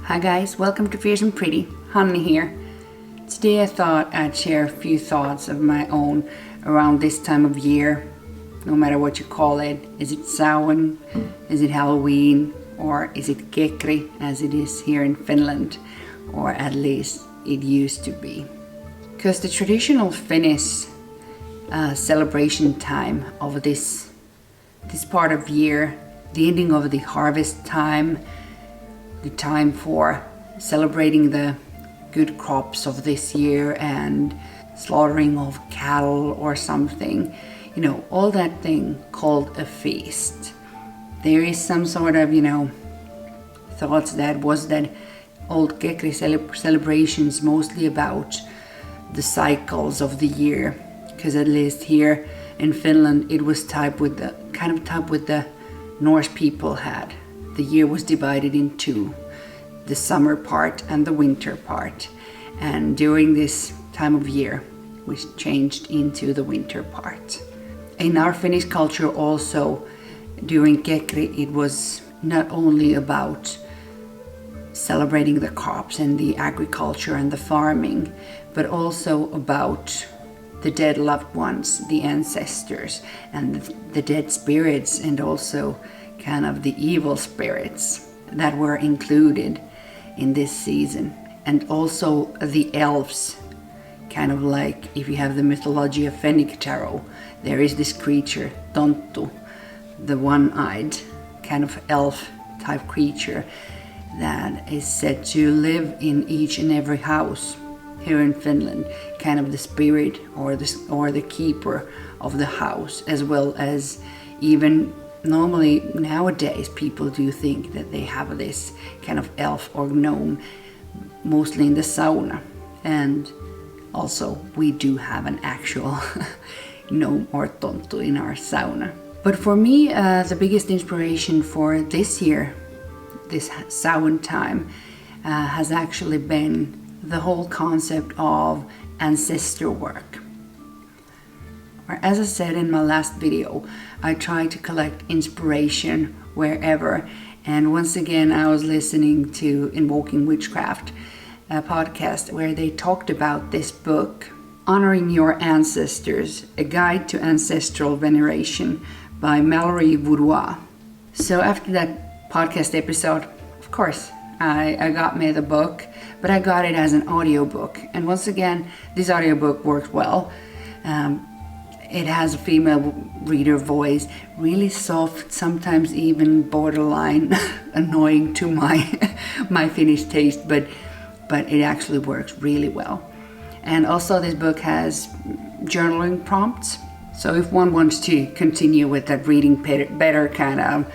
Hi guys, welcome to Fierce and Pretty. Hanni here. Today I thought I'd share a few thoughts of my own around this time of year, no matter what you call it. Is it Samhain, is it Halloween, or is it Kekri as it is here in Finland, or at least it used to be. Because the traditional Finnish celebration time of this part of year, the ending of the harvest time, the time for celebrating the good crops of this year and slaughtering of cattle or something, all that thing called a feast. There is some sort of, thoughts that old Kekri celebrations mostly about the cycles of the year, because at least here in Finland it was type with the Norse people had. The year was divided in two, the summer part and the winter part. And during this time of year, we changed into the winter part. In our Finnish culture also, during Kekri, it was not only about celebrating the crops and the agriculture and the farming, but also about the dead loved ones, the ancestors, and the dead spirits, and also kind of the evil spirits that were included in this season. And also the elves, kind of like if you have the mythology of Fenwick Tarot, there is this creature, Tonttu, the one-eyed kind of elf type creature that is said to live in each and every house here in Finland, kind of the spirit or the keeper of the house, as well as even normally nowadays people do think that they have this kind of elf or gnome mostly in the sauna. And also we do have an actual gnome or tonttu in our sauna. But for me, the biggest inspiration for this year, this Samhain time, has actually been the whole concept of ancestor work. Or as I said in my last video, I try to collect inspiration wherever. And once again, I was listening to Invoking Witchcraft, a podcast where they talked about this book, Honoring Your Ancestors, A Guide to Ancestral Veneration by Mallory Boudoir. So after that podcast episode, of course, I got me the book, but I got it as an audiobook. And once again, this audiobook works well. It has a female reader voice, really soft, sometimes even borderline annoying to my Finnish taste, but it actually works really well. And also this book has journaling prompts. So if one wants to continue with that reading better kind of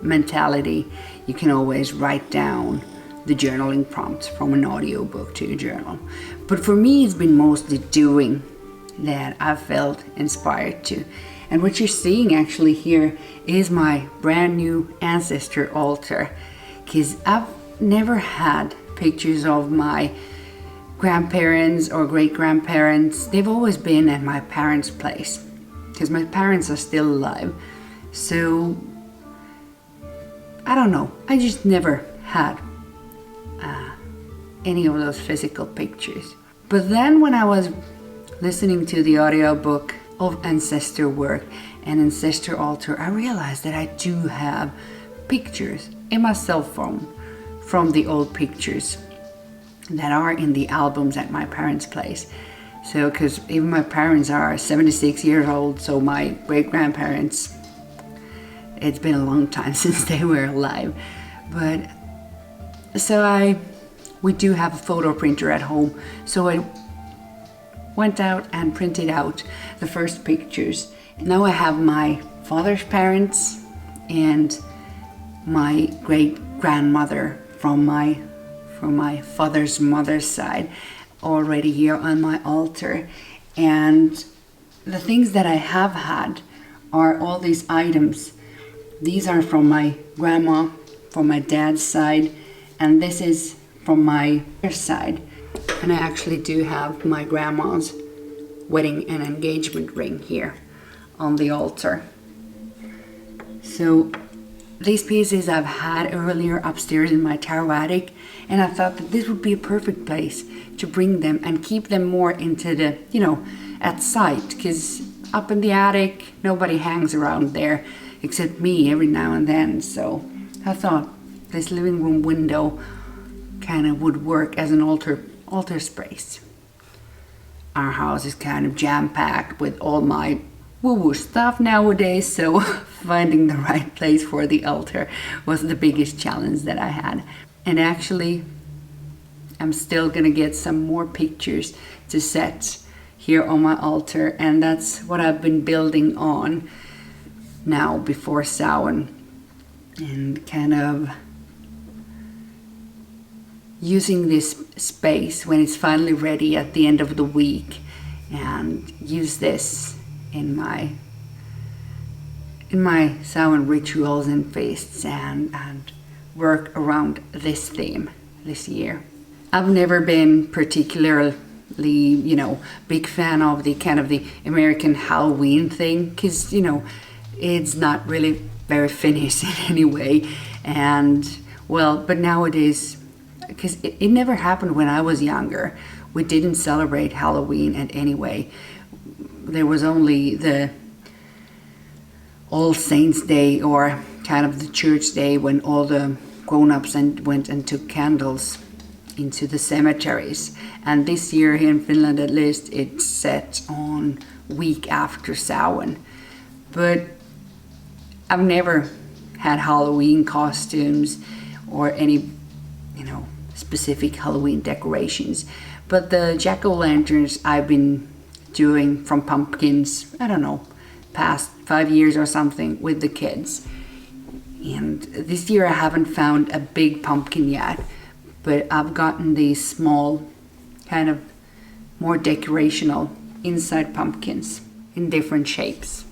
mentality, you can always write down the journaling prompts from an audiobook to your journal. But for me, it's been mostly doing that I've felt inspired to. And what you're seeing actually here is my brand new ancestor altar, because I've never had pictures of my grandparents or great-grandparents. They've always been at my parents' place, because my parents are still alive. So I don't know, I just never had any of those physical pictures. But then when I was listening to the audiobook of ancestor work and ancestor altar, I realized that I do have pictures in my cell phone from the old pictures that are in the albums at my parents' place. So, because even my parents are 76 years old, so my great-grandparents, it's been a long time since they were alive. But so we do have a photo printer at home, so I went out and printed out the first pictures. Now I have my father's parents and my great-grandmother from my father's mother's side already here on my altar. And the things that I have had are all these items. These are from my grandma, from my dad's side, and this is from my mother's side. And I actually do have my grandma's wedding and engagement ring here on the altar. So these pieces I've had earlier upstairs in my tarot attic, and I thought that this would be a perfect place to bring them and keep them more into the, at sight, because up in the attic, nobody hangs around there except me every now and then. So I thought this living room window kind of would work as an altar space. Our house is kind of jam-packed with all my woo-woo stuff nowadays, so finding the right place for the altar was the biggest challenge that I had. And actually, I'm still gonna get some more pictures to set here on my altar, and that's what I've been building on now before Samhain, and kind of using this space when it's finally ready at the end of the week, and use this in my Samhain rituals and feasts, and work around this theme this year. I've never been particularly, big fan of the kind of the American Halloween thing, because, it's not really very Finnish in any way. And, but nowadays, because it never happened when I was younger. We didn't celebrate Halloween in any way. There was only the All Saints Day, or kind of the church day, when all the grown-ups went and took candles into the cemeteries. And this year here in Finland, at least, it's set on week after Samhain. But I've never had Halloween costumes or any, specific Halloween decorations. But the jack-o'-lanterns I've been doing from pumpkins, I don't know, past 5 years or something with the kids. And this year I haven't found a big pumpkin yet, but I've gotten these small, kind of more decorational inside pumpkins in different shapes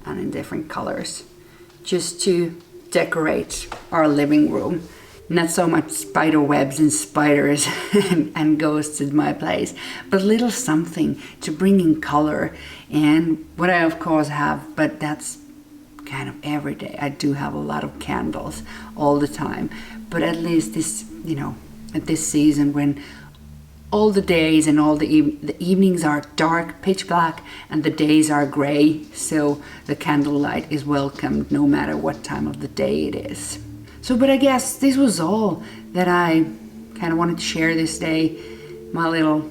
and in different colors, just to decorate our living room. Not so much spider webs and spiders and ghosts in my place, but a little something to bring in color. And what I of course have, but that's kind of every day. I do have a lot of candles all the time, but at least this, at this season when all the days and all the evenings are dark, pitch black, and the days are gray, so the candlelight is welcomed no matter what time of the day it is. So, but I guess this was all that I kind of wanted to share this day, my little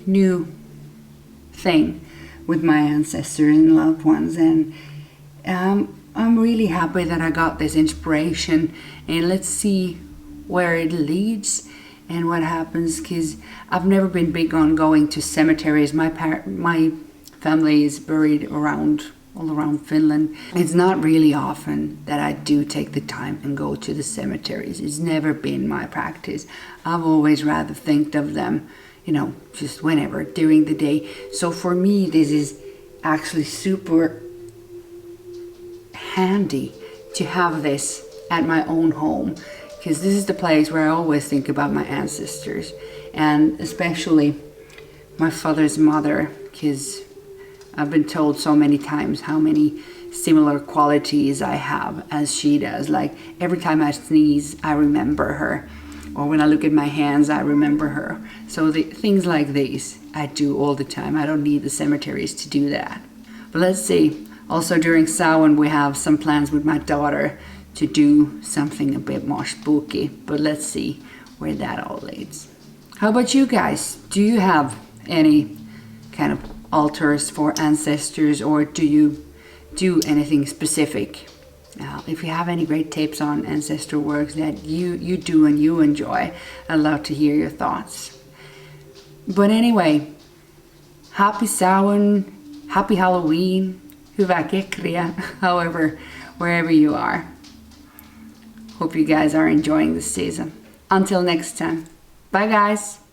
new thing with my ancestors and loved ones. And I'm really happy that I got this inspiration, and let's see where it leads and what happens, because I've never been big on going to cemeteries. My family is buried all around Finland. It's not really often that I do take the time and go to the cemeteries. It's never been my practice. I've always rather think of them, just whenever during the day. So for me, this is actually super handy to have this at my own home, because this is the place where I always think about my ancestors, and especially my father's mother, because I've been told so many times how many similar qualities I have as she does. Like every time I sneeze, I remember her. Or when I look at my hands, I remember her. So things like these, I do all the time. I don't need the cemeteries to do that. But let's see. Also during Samhain, we have some plans with my daughter to do something a bit more spooky. But let's see where that all leads. How about you guys? Do you have any kind of altars for ancestors, or do you do anything specific? If you have any great tips on ancestor works that you do and you enjoy, I'd love to hear your thoughts. But anyway, happy Samhain, happy Halloween, hyvää Kekriä, however, wherever you are. Hope you guys are enjoying this season. Until next time, bye guys.